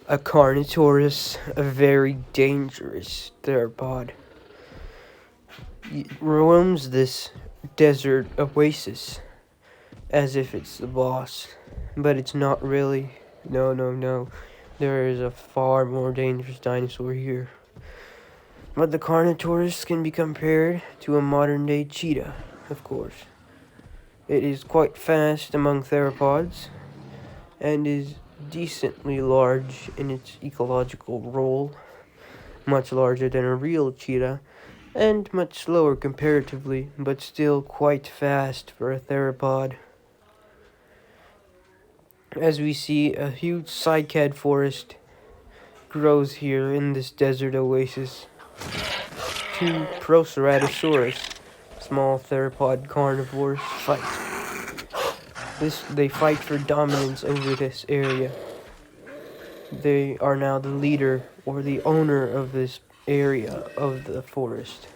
A Carnotaurus, a very dangerous theropod, roams this desert oasis as if it's the boss, but it's not really. No, no, no. There is a far more dangerous dinosaur here. But the Carnotaurus can be compared to a modern-day cheetah, of course. It is quite fast among theropods and is decently large in its ecological role, much larger than a real cheetah, and much slower comparatively, but still quite fast for a theropod. As we see, a huge cycad forest grows here in this desert oasis. Two Proceratosaurus, small theropod carnivores, fight. They fight for dominance over this area. They are now the leader or the owner of this area of the forest.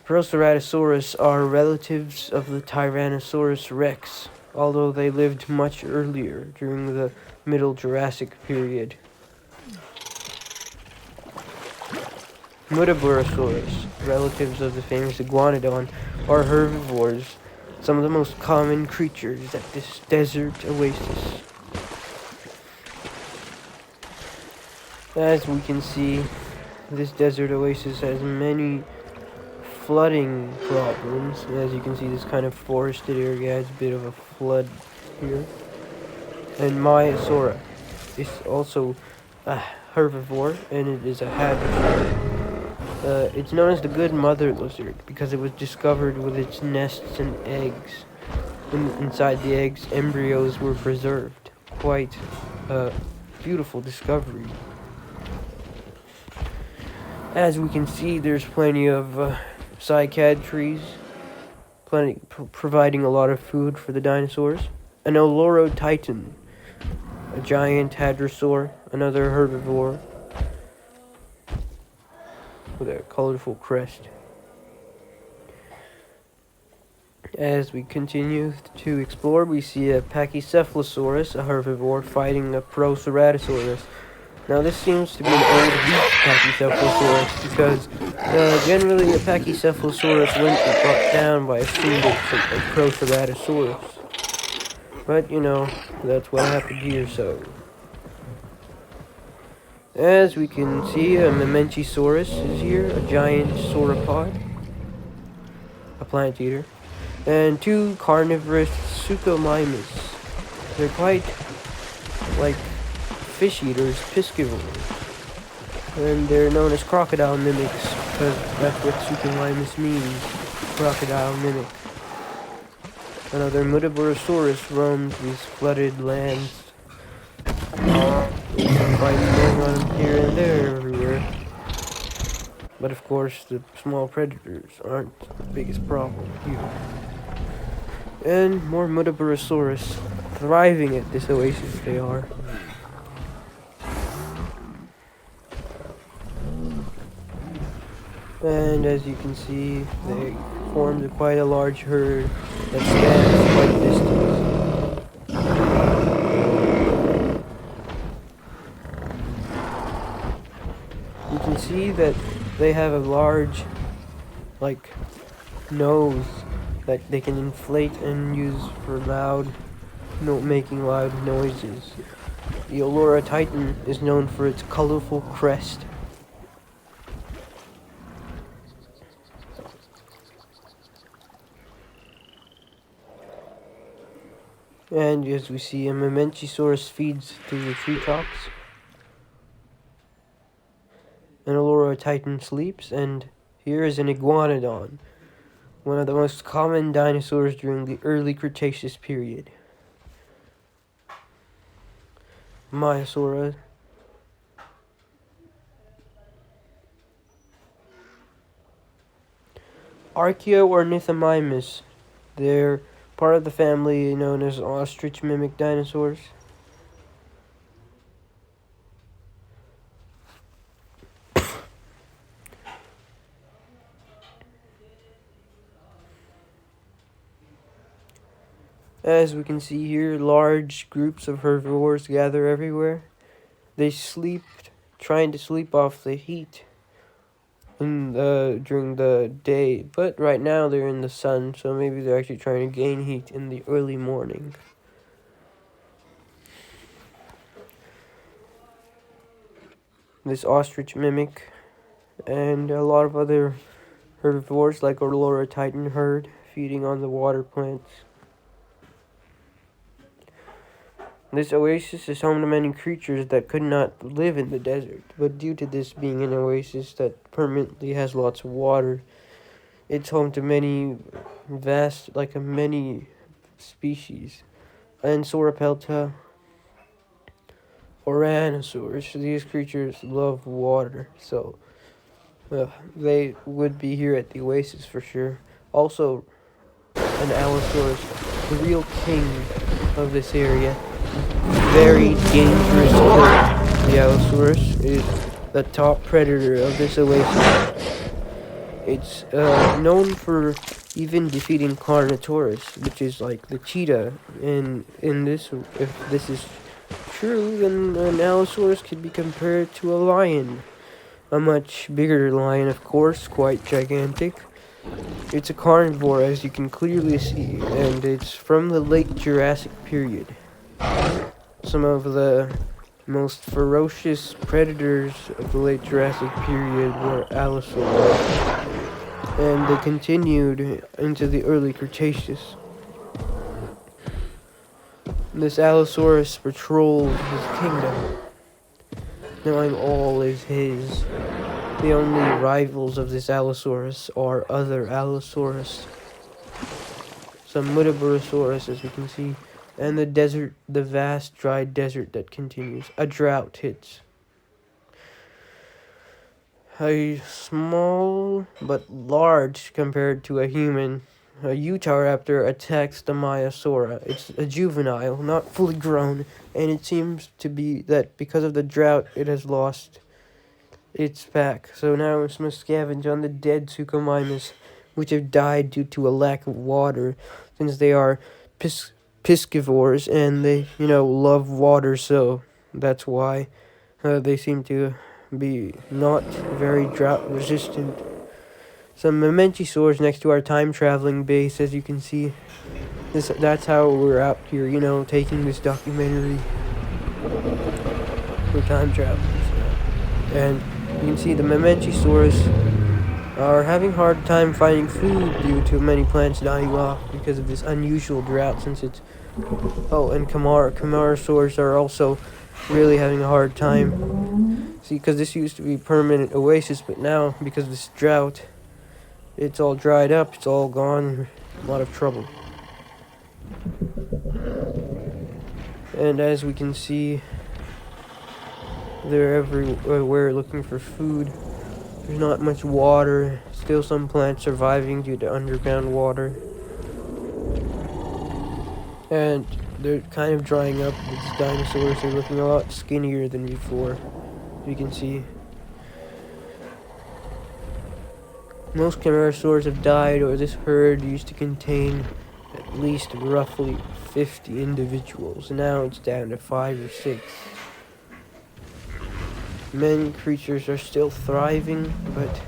Proceratosaurus are relatives of the Tyrannosaurus rex, although they lived much earlier during the Middle Jurassic period. Muttaburrasaurus, relatives of the famous iguanodon, are herbivores, some of the most common creatures at this desert oasis. As we can see, this desert oasis has many flooding problems. As you can see, this kind of forested area has a bit of a flood here. And Maiasaura is also a herbivore, and it is a hadrosaur. It's known as the good mother lizard because it was discovered with its nests and eggs. Inside the eggs, embryos were preserved. Quite a beautiful discovery. As we can see, there's plenty of cycad trees, providing a lot of food for the dinosaurs. An Olorotitan, a giant hadrosaur, another herbivore with a colorful crest. As we continue to explore, we see a Pachycephalosaurus, a herbivore, fighting a Proceratosaurus. Now this seems to be an old weak Pachycephalosaurus because generally a Pachycephalosaurus wouldn't be brought down by a single Proceratosaurus. But that's what happened here, so. As we can see, a Memenchisaurus is here, a giant sauropod, a plant eater, and two carnivorous Suchomimus. They're quite like fish eaters, piscivores, and they're known as crocodile mimics because that's what Suchomimus means, crocodile mimic. Another Muttaburrasaurus roamed these flooded lands. There's some fighting going on here and there everywhere. But of course, the small predators aren't the biggest problem here. And more Muttaburrasaurus thriving at this oasis they are. And as you can see, they formed quite a large herd that spans quite a distance. You can see that they have a large, nose that they can inflate and use for making loud noises. The Olorotitan is known for its colorful crest. And as we see, a Memenchisaurus feeds through the treetops. An Olorotitan sleeps, and here is an iguanodon, one of the most common dinosaurs during the early Cretaceous period. Maiasaura. Archaeornithomimus. They're part of the family known as ostrich mimic dinosaurs. As we can see here, large groups of herbivores gather everywhere. They sleep, trying to sleep off the heat during the day, but right now they're in the sun, so maybe they're actually trying to gain heat in the early morning. This ostrich mimic and a lot of other herbivores like Aurora Titan herd feeding on the water plants. This oasis is home to many creatures that could not live in the desert, but due to this being an oasis that permanently has lots of water, it's home to many many species. Ansauropelta, Oranosaurs, these creatures love water, so they would be here at the oasis for sure. Also, an Allosaurus, the real king of this area. Very dangerous killer. The Allosaurus is the top predator of this oasis. It's known for even defeating Carnotaurus, which is like the cheetah. In this, if this is true, then an Allosaurus could be compared to a lion. A much bigger lion, of course, quite gigantic. It's a carnivore, as you can clearly see, and it's from the late Jurassic period. Some of the most ferocious predators of the late Jurassic period were Allosaurus, and they continued into the early Cretaceous. This Allosaurus patrolled his kingdom, knowing all is his. The only rivals of this Allosaurus are other Allosaurus. Some Muttaburrasaurus, as we can see, and the desert, the vast dry desert that continues. A drought hits. A small but large compared to a human. A Utahraptor attacks the Maiasaura. It's a juvenile, not fully grown, and it seems to be that because of the drought, it has lost its pack. So now it must scavenge on the dead Suchomimus, which have died due to a lack of water, since they are piscivores and they, love water. So that's why they seem to be not very drought resistant. Some Mamenchisaurs next to our time traveling base, as you can see. That's how we're out here, taking this documentary for time travel. And you can see the Mamenchisaurs are having a hard time finding food due to many plants dying off because of this unusual drought, since it's... Oh, and Camarasaurs are also really having a hard time. See, because this used to be permanent oasis, but now, because of this drought, it's all dried up, it's all gone, a lot of trouble. And as we can see, they're everywhere looking for food. There's not much water, still some plants surviving due to underground water. And they're kind of drying up. These dinosaurs are looking a lot skinnier than before, you can see. Most Camarasaurs have died, or this herd used to contain at least roughly 50 individuals. Now it's down to 5 or 6. Many creatures are still thriving, but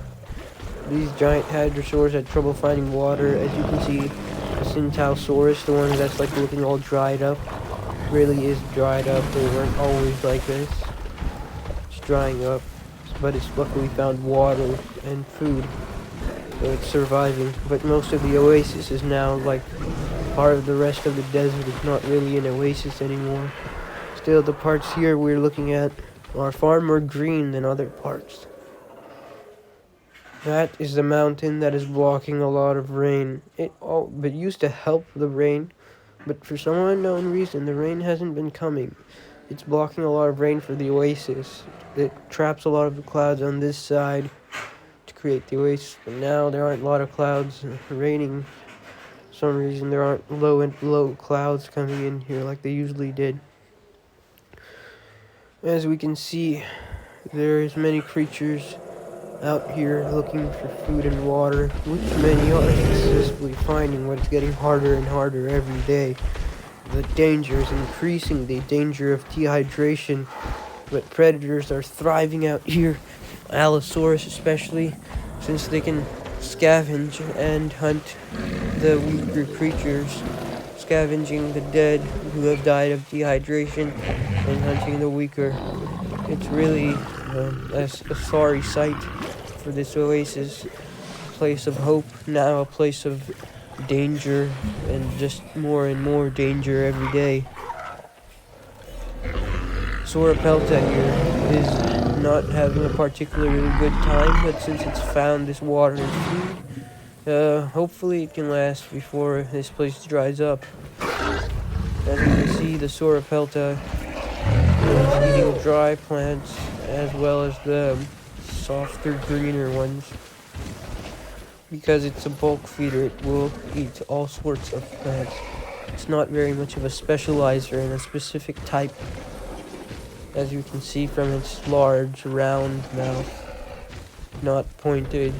these giant hadrosaurs had trouble finding water. As you can see, the Centaurosaurus, the one that's like looking all dried up, really is dried up. They weren't always like this. It's drying up, but it's luckily found water and food, so it's surviving. But most of the oasis is now like part of the rest of the desert. It's not really an oasis anymore. Still, the parts here we're looking at are far more green than other parts. That is the mountain that is blocking a lot of rain. It used to help the rain, but for some unknown reason, the rain hasn't been coming. It's blocking a lot of rain for the oasis. It traps a lot of the clouds on this side to create the oasis, but now there aren't a lot of clouds raining. For some reason, there aren't low clouds coming in here like they usually did. As we can see, there's many creatures out here looking for food and water, which many are successfully finding, but it's getting harder and harder every day. The danger is increasing. The danger of dehydration but predators are thriving out here. Allosaurus especially, since they can scavenge and hunt the weaker creatures, scavenging the dead who have died of dehydration and hunting the weaker. It's really a sorry sight for this oasis. A place of hope, now a place of danger, and just more and more danger every day. Sauropelta here is not having a particularly good time, but since it's found this water and food, hopefully it can last before this place dries up. As you can see, the Sauropelta is eating dry plants as well as the softer, greener ones. Because it's a bulk feeder, it will eat all sorts of plants. It's not very much of a specializer in a specific type, as you can see from its large, round mouth. Not pointed,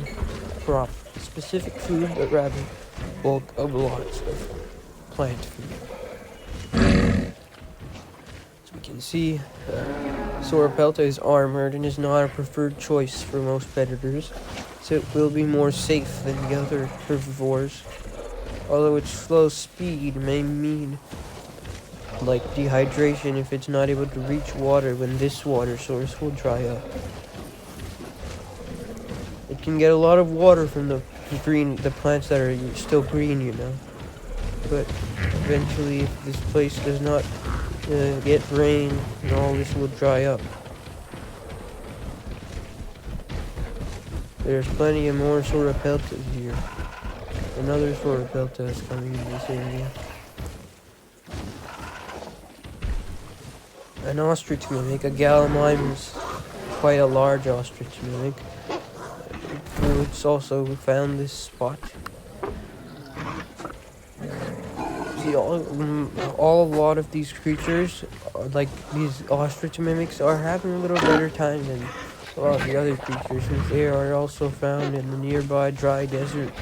crop specific food, but rather bulk of lots of plant food. As we can see, Sauropelta is armored and is not a preferred choice for most predators, so it will be more safe than the other herbivores. Although its slow speed may mean like dehydration if it's not able to reach water when this water source will dry up. It can get a lot of water from the plants that are still green, you know. But eventually, if this place does not get rain, and all this will dry up. There's plenty of more Sauropeltas here. Another Sauropelta is coming in this area. An ostrich mimic, a Gallimimus is quite a large ostrich mimic. It's also found this spot. See, a lot of these creatures, like these ostrich mimics, are having a little better time than a lot of the other creatures, since they are also found in the nearby dry desert.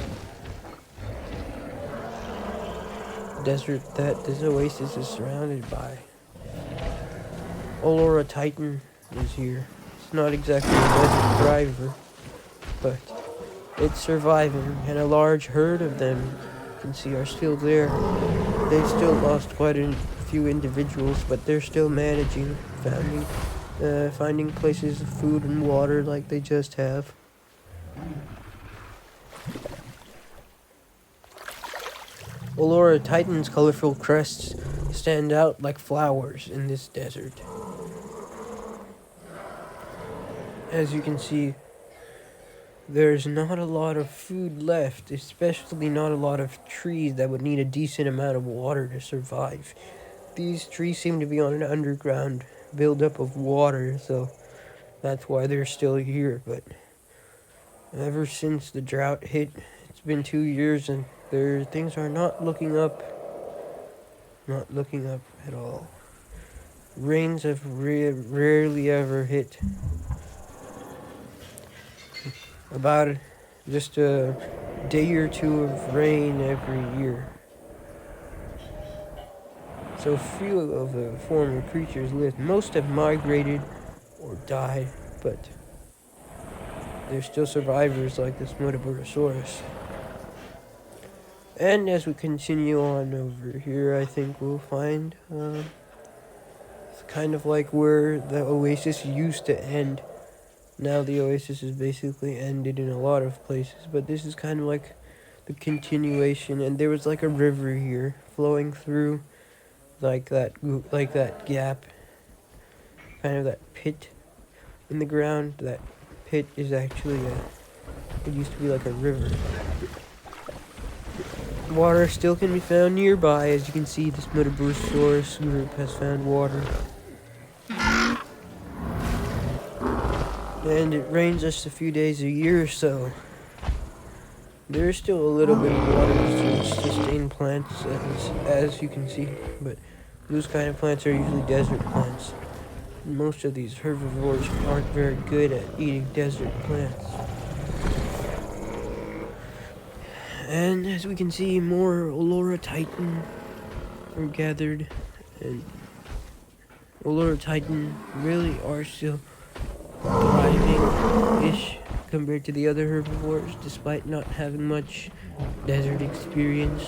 Desert that this oasis is surrounded by. Olora Titan is here. It's not exactly a desert driver, but it's surviving, and a large herd of them, you can see, are still there. They've still lost quite a few individuals, but they're still managing, finding places of food and water like they just have. Olora Titan's colorful crests stand out like flowers in this desert. As you can see, there's not a lot of food left, especially not a lot of trees that would need a decent amount of water to survive. These trees seem to be on an underground buildup of water, so that's why they're still here. But ever since the drought hit, it's been 2 years and things are not looking up. Not looking up at all. Rains have rarely ever hit. About just a day or two of rain every year. So few of the former creatures lived. Most have migrated or died, but there's still survivors like this Smootosaurus. And as we continue on over here, I think we'll find it's kind of like where the oasis used to end. Now the oasis is basically ended in a lot of places, but this is kind of like the continuation. And there was like a river here flowing through like that gap, kind of that pit in the ground. That pit is actually it used to be like a river. Water still can be found nearby. As you can see, this Mesozoic group has found water. And it rains just a few days a year, so there's still a little bit of water to sustain plants, as you can see. But those kind of plants are usually desert plants. Most of these herbivores aren't very good at eating desert plants. And as we can see, more Olora Titan are gathered, and Olor Titan really are still thriving-ish compared to the other herbivores, despite not having much desert experience.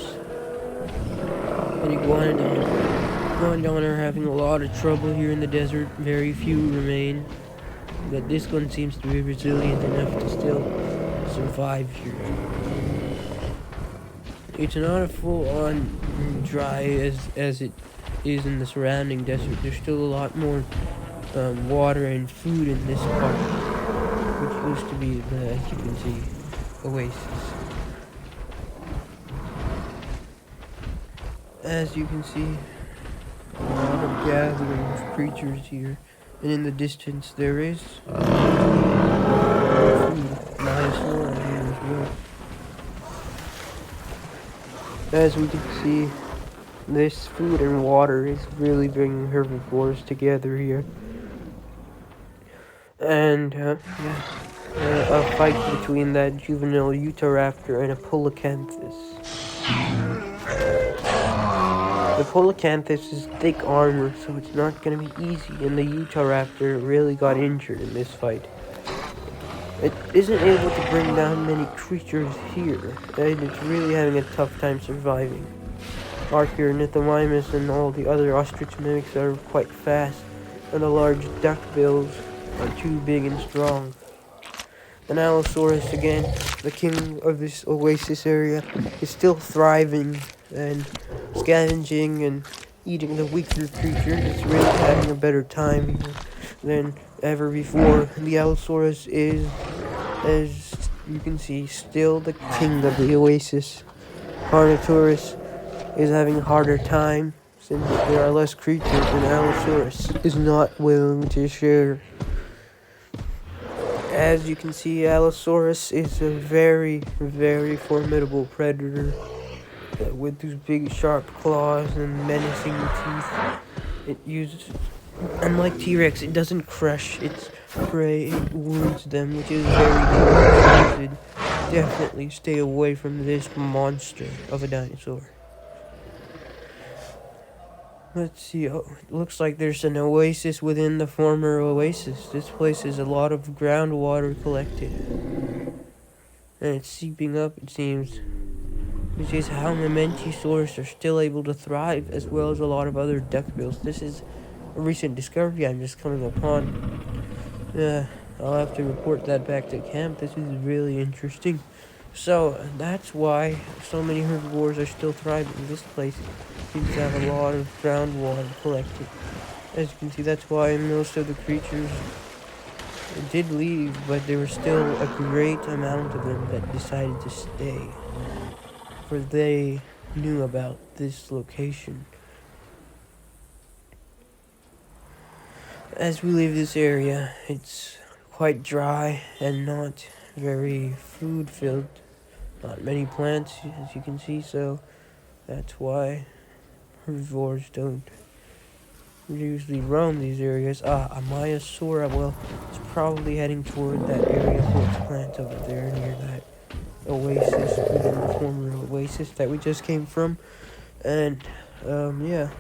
And iguanodon are having a lot of trouble here in the desert. Very few remain, but this one seems to be resilient enough to still survive here. It's not a full-on dry as it is in the surrounding desert. There's still a lot more water and food in this part, which used to be the, as you can see, Oasis. As you can see, a lot of gathering of creatures here, and in the distance there is food, Dinosaurs here as well. As we can see, this food and water is really bringing herbivores together here. And, a fight between that juvenile Utahraptor and a Polacanthus. The Polacanthus is thick armor, so it's not going to be easy, and the Utahraptor really got injured in this fight. It isn't able to bring down many creatures here, and it's really having a tough time surviving. Archaeornithomimus and all the other ostrich mimics are quite fast, and the large duckbills are too big and strong. And Allosaurus, again, the king of this oasis area, is still thriving and scavenging and eating the weaker creatures. It's really having a better time than ever before. The Allosaurus is, as you can see, still the king of the oasis. Carnotaurus is having a harder time since there are less creatures, and Allosaurus is not willing to share. As you can see, Allosaurus is a very, very formidable predator with these big sharp claws and menacing teeth. It uses, unlike T-Rex, it doesn't crush its prey, it wounds them, which is very dangerous. You should definitely stay away from this monster of a dinosaur. Let's see, oh, it looks like there's an oasis within the former oasis. This place is a lot of groundwater collected. And it's seeping up, it seems. Which is how Mementosaurus are still able to thrive, as well as a lot of other duckbills. This is a recent discovery I'm just coming upon. I'll have to report that back to camp. This is really interesting. So, that's why so many herbivores are still thriving. This place seems to have a lot of groundwater collected. As you can see, that's why most of the creatures did leave, but there was still a great amount of them that decided to stay. For they knew about this location. As we leave this area, it's quite dry and not very food-filled. Not many plants, as you can see, so that's why herbivores don't usually roam these areas. A Maiasaura, well, it's probably heading toward that area for its plant over there near that oasis, within the former oasis that we just came from. And, yeah.